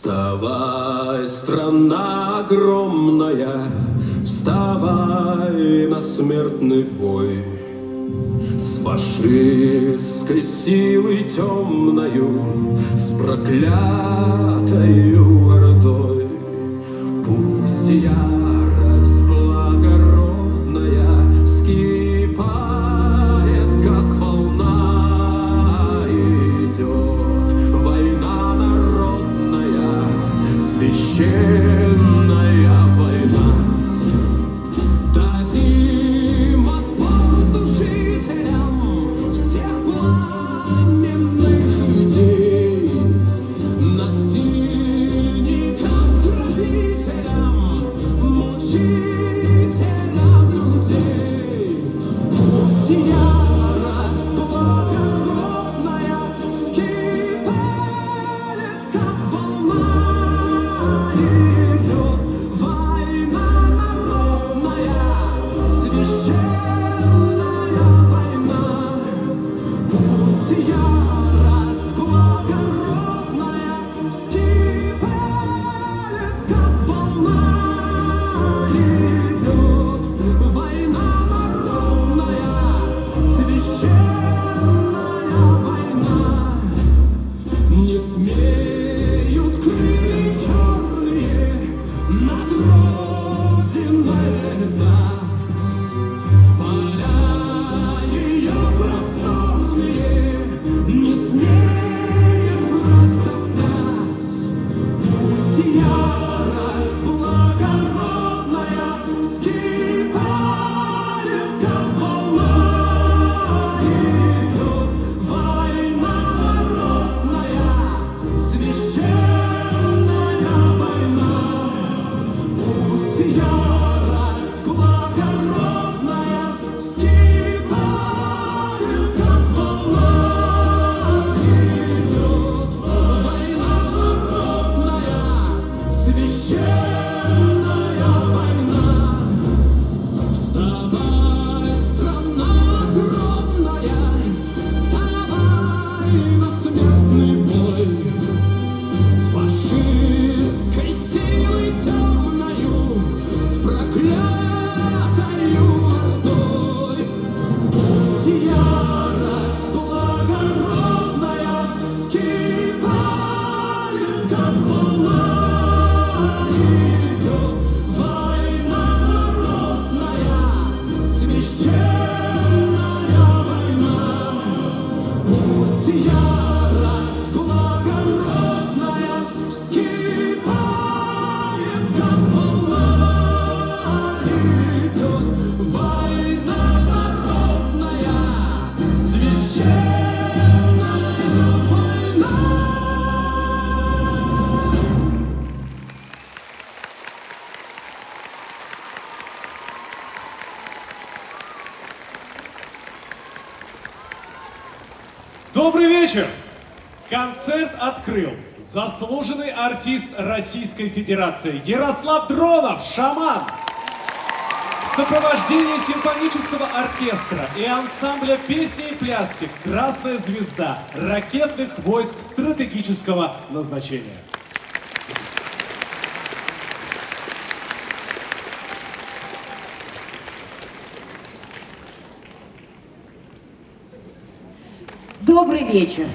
Вставай, страна огромная, вставай на смертный бой. С фашистской силой темною, с проклятою ордой. Пусть ярость благородная вскипает, как волна, идет война народная, священная война. Дадим отпор душителям всех пламенных идей, насильникам, грабителям, мучителям людей. Пусть ярость благородная вскипает, как волна, идет война народная, священная война. Пусть ярость благородная вскипает, как волна, идет война народная, священная война. Не смеют крылья черные над Родиной летать, поля ее просторные не смеет враг топтать. Пусть ярость благородная вскипает, как волна, идет война народная, священная война. Пусть ярость благородная вскипает, как волна, идет война народная, священная война. Вставай, страна огромная, вставай на смертный бой. С фашистской силой темною, с проклятою ордой. Пусть ярость благородная вскипает, как волна, идет война народная, священная война. Пусть ярость благородная вскипает, как волна, идет война народная, священная война. Добрый вечер! Концерт открыл заслуженный артист Российской Федерации Ярослав Дронов, шаман. В сопровождении симфонического оркестра и ансамбля песни и пляски «Красная звезда» ракетных войск стратегического назначения. Добрый вечер!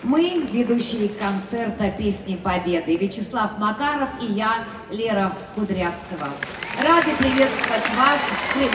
Мы, ведущие концерта «Песни Победы», Вячеслав Макаров и я, Лера Кудрявцева, рады приветствовать вас в Кремле.